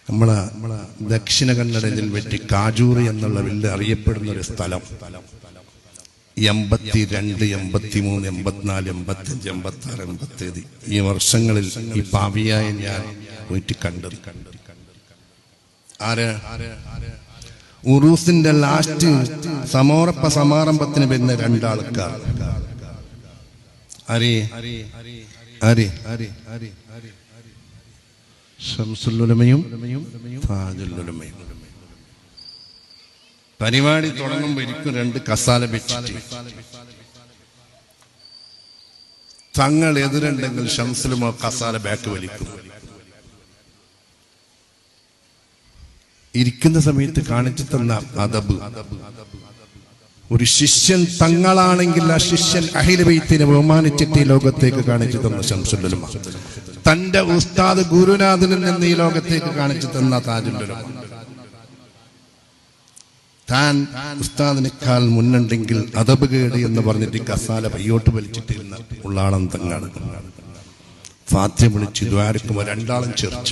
നമ്മളെ ദക്ഷിണ കന്നഡയിൽ വെച്ച് കാജൂറി എന്നുള്ള വലിയ അറിയപ്പെടുന്ന ഒരു സ്ഥലം 82, 83, 84, 85, 86, 87 ഈ വർഷങ്ങളിൽ ഈ പാപിയായ ഞാൻ പോയിട്ട് കണ്ടത്. ആര്? ഉറൂസിന്റെ ലാസ്റ്റ് സമാരംഭത്തിന് വരുന്ന രണ്ടാൾക്കാർ. ശംസുൽ ഉലമയും താജുൽ ഉലമയും. പരിപാടി തുടങ്ങുമ്പോൾ ഇരിക്കും രണ്ട് കസാല വെച്ചിട്ട്. തങ്ങൾ എതിരുണ്ടെങ്കിൽ ശംസുലുമോ കസാല ബാക്ക് വലിക്കും. ഇരിക്കുന്ന സമയത്ത് കാണിച്ചു തന്ന അദബ്. ഒരു ശിഷ്യൻ തങ്ങളാണെങ്കിൽ ആ ശിഷ്യൻ അഹ്ലു ബൈത്തിനെ ബഹുമാനിച്ചിട്ട് ഈ ലോകത്തേക്ക് കാണിച്ചു തന്ന ശംസുൽ ഉലമ. തന്റെ ഉസ്താദ് ഗുരുനാഥനിൽ നിന്ന് ഈ ലോകത്തേക്ക് കാണിച്ചു തന്ന താജുൽ ഉലമ. താൻ ഉസ്താദിനേക്കാൾ മുന്നുണ്ടെങ്കിൽ അദബ് കേട് എന്ന് പറഞ്ഞിട്ട് കസാല പയ്യോട്ട് വലിച്ചിട്ടിരുന്ന ഉള്ളാളം തങ്ങളാണ്. ഫാത്തിഹ വിളിച്ച് ദ്വാരക്കുമ്പോൾ രണ്ടാളും ചേർച്ച.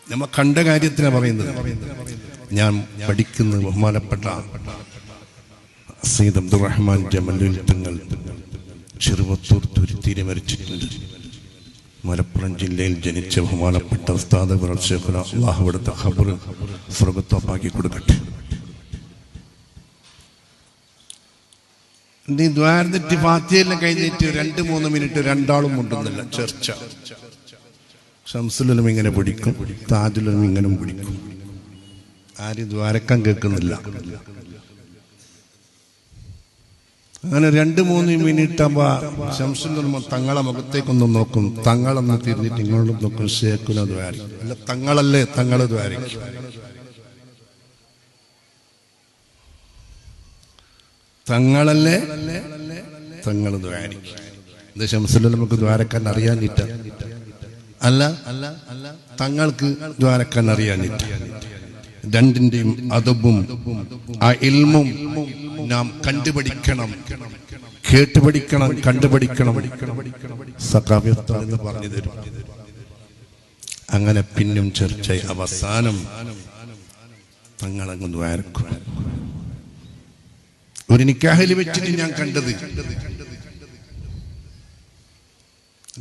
നമ്മ കണ്ട കാര്യത്തിനാണ് പറയുന്നത്. ഞാൻ പഠിക്കുന്ന ബഹുമാനപ്പെട്ട സയ്യിദ് അബ്ദുറഹ്മാൻ ജമലുൽ തങ്ങൾ ചെറുവത്തൂർ തുരുത്തിയിൽ മരിച്ചിട്ടുണ്ട്. മലപ്പുറം ജില്ലയിൽ ജനിച്ച ബഹുമാനപ്പെട്ട ഉസ്താദ് അല്ലാഹു അവിടുത്തെ ഖബർ സ്വർഗ്ഗത്തോപ്പാക്കി കൊടുക്കട്ടെ. ദ്വാരത്തിട്ട് ഫാത്തിഹയെല്ലാം കഴിഞ്ഞിട്ട് 2-3 മിനിറ്റ് രണ്ടാളും മുണ്ടുന്നില്ല, ചർച്ച. ശംസുൽ ഉലമ ഇങ്ങനെ പിടിക്കും, താജുൽ ഉലമ ഇങ്ങനെ പിടിക്കും. ആരും ദ്വാരക്കാൻ കേൾക്കുന്നില്ല. അങ്ങനെ 2-3 മിനിറ്റ് ആകുമ്പോ ശംസുൽ ഉലമ തങ്ങളെ മുഖത്തേക്കൊന്നും നോക്കും. തങ്ങളൊന്ന് തിരിഞ്ഞിട്ട് ഇങ്ങോട്ടും നോക്കും. ശേഖുന ദ്വാരിക്കും. അല്ല, തങ്ങളല്ലേ തങ്ങള് ദ്വാരിക്കും. തങ്ങളല്ലേ തങ്ങള് ദ്വാരിക്കും. ഇത് ശംസുൽ ഉലമക്ക് ദ്വാരക്കാൻ അറിയാനിട്ട അല്ല, തങ്ങൾക്ക് ദ്വാരക്കാൻ അറിയാനിട്ട. രണ്ടിന്റെയും അദബും ആ ഇൽമും നാം കണ്ടുപഠിക്കണം, കേട്ടുപഠിക്കണം, കണ്ടുപഠിക്കണം. സഖാഫിയത്ത് എന്ന് പറഞ്ഞു തരും. അങ്ങനെ പിന്നും ചർച്ച. അവസാനം തങ്ങളങ്ങ് ദ്വാരക്കും. ഒരു നിക്കാഹിൽ വെച്ചിട്ട് ഞാൻ കണ്ടത്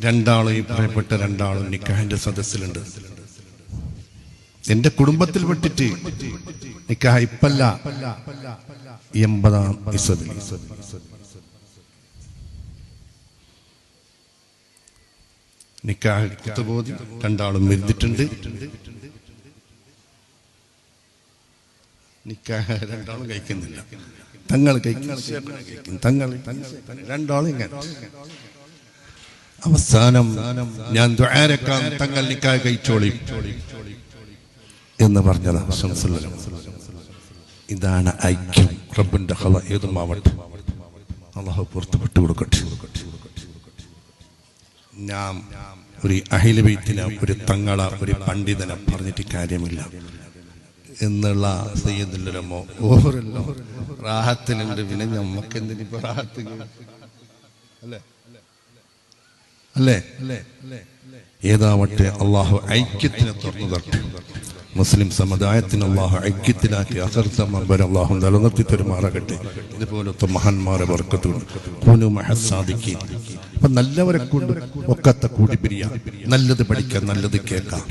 രണ്ടാളും, ഈ പറയപ്പെട്ട രണ്ടാളും നിക്കാഹിന്റെ സദസ്സിലുണ്ട്. എന്റെ കുടുംബത്തിൽ പെട്ടിട്ട് നിക്കാഹ് ഇപ്പല്ല, 80-ാം ഇസവിൽ. നിക്കാഹ് കുത്തുബോധി രണ്ടാളും മരിച്ചിട്ടുണ്ട്. നിക്കാഹ് രണ്ടാളും കഴിക്കുന്നില്ല. തങ്ങൾ കഴിക്കും, തങ്ങൾ രണ്ടാളും ഇങ്ങനെ. അവസാനം ഞാൻ ദുആരക്കാൻ തങ്ങൾ നിക്കാഹ് കഴിച്ചോളി എന്ന് പറഞ്ഞതാ ശംസുൽ ഉലമ. ഇതാണ് ഐക്യം. റബ്ബിന്റെ ഖള ഏതുമാവട്ടെ, അല്ലാഹു പുറത്തുപെട്ടു കൊടുക്കട്ടെ. ഞാൻ ഒരു അഹ്ലു ബൈത്തിനെ, ഒരു തങ്ങളെ, ഒരു പണ്ഡിതനെ പറഞ്ഞിട്ട് കാര്യമില്ല എന്നുള്ള സയ്യിദുൽ ഉലമ ഓരെല്ലാം റാഹത്തിലുണ്ട്. പിന്നെ ഞമ്മക്ക് എന്തിനിപ്പോ റാഹത്ത് അല്ലേ? ഏതാവട്ടെ, അള്ളാഹു ഐക്യത്തിനെ തുറന്നു തരട്ടെ. മുസ്ലിം സമുദായത്തിന് അള്ളാഹു ഐക്യത്തിലാക്കി അഖർത്തമബർ അള്ളാഹു നിലനിർത്തി പെരുമാറാകട്ടെ. ഇതുപോലത്തെ മഹാന്മാരെ ബർക്കത്തുണ്ട്. അപ്പൊ നല്ലവരെ കൊണ്ട് ഒക്കത്തെ കൂടി പിരിയാം. നല്ലത് പഠിക്കാം, നല്ലത് കേൾക്കാം.